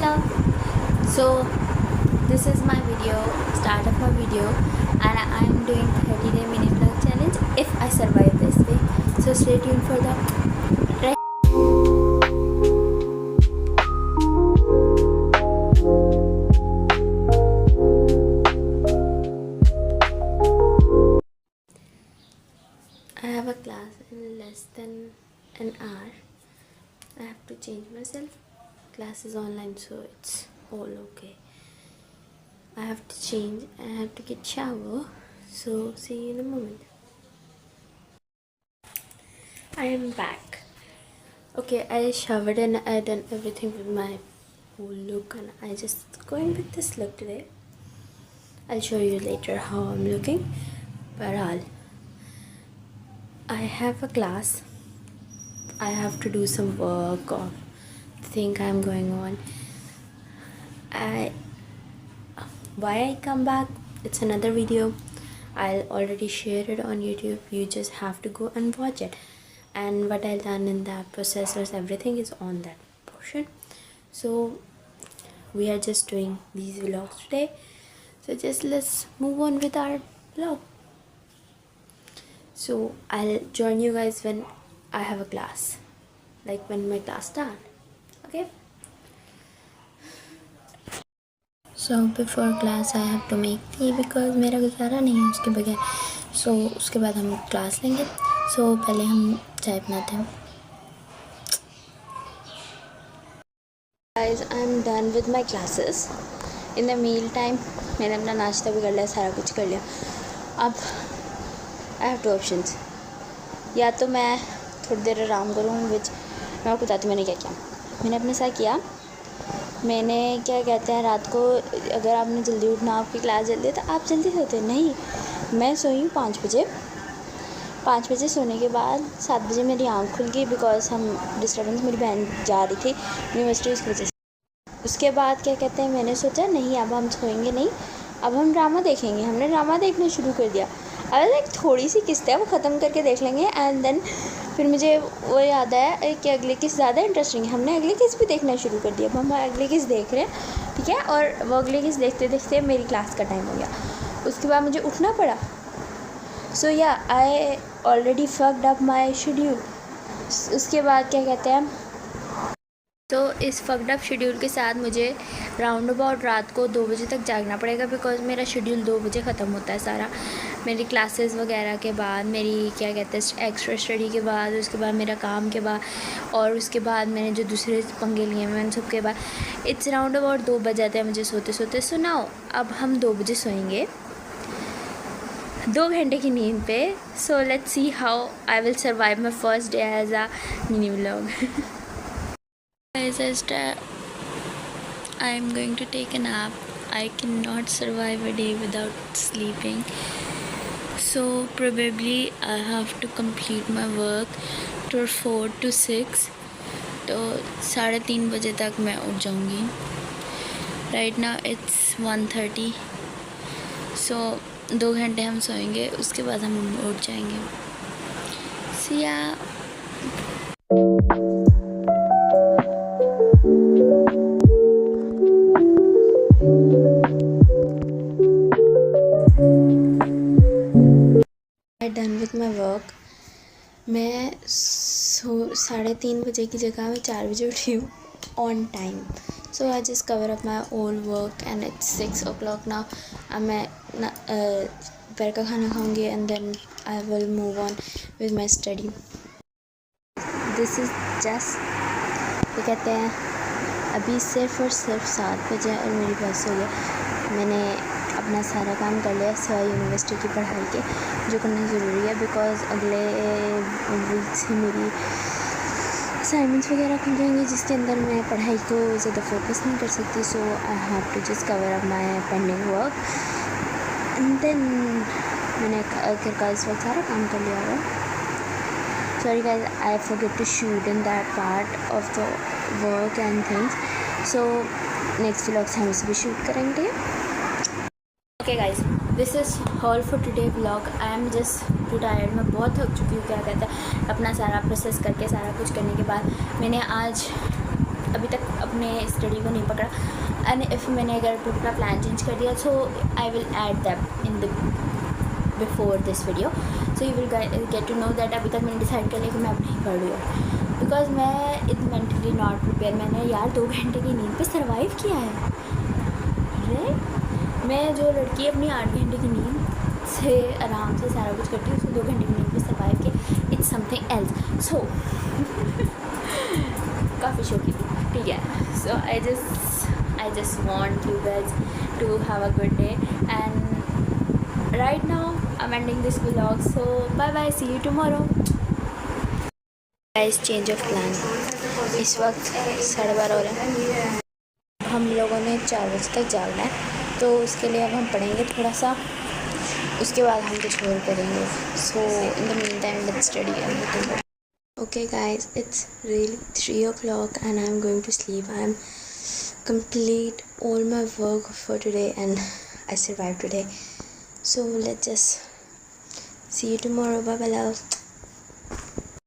Hello. So this is my video, start of my video, and I am doing 30-day mini vlog challenge if I survive this way. So stay tuned for the rest. I have a class in less than an hour. I have to change myself. Class is online, so it's all okay. I have to change. I have to get shower. So see you in a moment. I am back. Okay, I showered and I done everything with my whole look, and I just going with this look today. I'll show you later how I'm looking. But I have a class. I have to do some work or think I'm going on. Why I come back, it's another video. I'll already share it on YouTube. You just have to go and watch it, and what I done in that processors, everything is on that portion. So we are just doing these vlogs today, so just let's move on with our vlog. So I'll join you guys when I have a class, like when my class start. Okay. So before class I have to make tea because मेरा गुजारा नहीं है उसके बगैर. So उसके बाद हम class लेंगे. So पहले हम चाय बनाते हैं. Guys, I'm done with my classes. In the meal time मैंने अपना नाश्ता भी कर लिया, सारा कुछ कर लिया. अब I have two options. या तो मैं थोड़ी देर आराम करूँ, विच मैं आपको बताती हूँ मैंने क्या किया. मैंने अपने साथ किया, मैंने क्या कहते हैं, रात को अगर आपने जल्दी उठना, आपकी क्लास जल्दी है तो आप जल्दी सोते नहीं. मैं सोई हूँ 5 बजे. 5 बजे सोने के बाद 7 बजे मेरी आँख खुल गई बिकॉज हम डिस्टर्बेंस, मेरी बहन जा रही थी यूनिवर्सिटी, उसकी वजह से. उसके बाद क्या कहते हैं, मैंने सोचा नहीं अब हम सोएंगे नहीं, अब हम ड्रामा देखेंगे. हमने ड्रामा देखना शुरू कर दिया. अब एक थोड़ी सी किस्त है वो ख़त्म करके देख लेंगे, एंड देन फिर मुझे वो याद आया कि अगली किस्त ज़्यादा इंटरेस्टिंग है. हमने अगली किस्त भी देखना शुरू कर दिया. अब हम अगली किस्त देख रहे हैं, ठीक है. और वो अगली किस्त देखते देखते मेरी क्लास का टाइम हो गया. उसके बाद मुझे उठना पड़ा. सो या I already fucked up my schedule. उसके बाद क्या कहते हैं, तो इस फक्ड अप शेड्यूल के साथ मुझे राउंड अबाउट रात को 2 बजे तक जागना पड़ेगा बिकॉज़ मेरा शेड्यूल 2 बजे ख़त्म होता है सारा. मेरी क्लासेस वगैरह के बाद, मेरी क्या कहते हैं एक्स्ट्रा स्टडी के बाद, उसके बाद मेरा काम के बाद, और उसके बाद मैंने जो दूसरे पंगे लिए हैं मैंने सबके बाद इट्स राउंड अबाउट 2 बज जाते हैं मुझे सोते सोते. सो नाउ अब हम 2 बजे सोएंगे, 2 घंटे की नींद पे. So let's see how I will survive my first day as a mini vlog. I am going to take a nap. I cannot survive a day without sleeping. So probably I have to complete my work to 4 to 6. तो 3:30 बजे तक मैं उठ जाऊँगी. Right now it's 1:30. So 2 घंटे हम सोएंगे, उसके बाद हम उठ जाएंगे. See ya. Done with my work. मैं 3:30 बजे की जगह मैं 4 बजे उठी हूँ on time. So I just cover up my old work and it's 6 o'clock now. अब मैं दोपहर का खाना खाऊंगी and then I will move on with my study. This is just क्या कहते हैं, अभी सिर्फ और सिर्फ 7 बजे और मेरी बस हो गया. मैंने अपना सारा काम कर लिया सिवाय यूनिवर्सिटी की पढ़ाई के, जो करना ज़रूरी है बिकॉज़ अगले वीक से मेरी असाइनमेंट्स वगैरह खुल जाएंगी जिसके अंदर मैं पढ़ाई को ज़्यादा फोकस नहीं कर सकती. So I have to just cover up my pending work and then मैंने आखिरकार इस वक्त सारा काम कर लिया हुआ. Sorry guys, I forget to shoot in that part of the work and things. So next vlog से हम इसे भी शूट करेंगे. Okay guys, this is all for today vlog. I am just too tired. मैं बहुत थक चुकी हूँ. क्या कहता है, अपना सारा प्रोसेस करके सारा कुछ करने के बाद मैंने आज अभी तक अपने मैंने स्टडी को नहीं पकड़ा, एंड इफ़ मैंने अगर अपना प्लान चेंज कर दिया so I will add that in the before this video, so you will get to know that अभी तक मैंने डिसाइड कर लिया कि मैं अब नहीं पढ़ रही हूँ, बिकॉज मैं इट मेंटली नॉट प्रिपेयर। मैंने यार 2 घंटे की नींद पे सर्वाइव किया है। अरे मैं जो लड़की अपनी 8 घंटे की नींद से आराम से सारा कुछ करती हूँ, उसको 2 घंटे की नींद पे सर्वाइव किया, इट्स समथिंग एल्स। सो काफ़ी शौकी थी, ठीक है। So I just want you guys to have a good day, and right now I am ending this vlog, so bye bye, see you tomorrow. Guys change of plan, इस वक्त 12:30 हो रहे हैं, हम लोगों ने 4 बजे तक जागना है, तो उसके लिए अब हम पढ़ेंगे थोड़ा सा, उसके बाद हम कुछ और करेंगे। So in the mean time let's study everything. Okay guys, it's really 3 o'clock and I'm going to sleep. I'm complete all my work for today and I survived today. So let's just see you tomorrow. Bye bye love.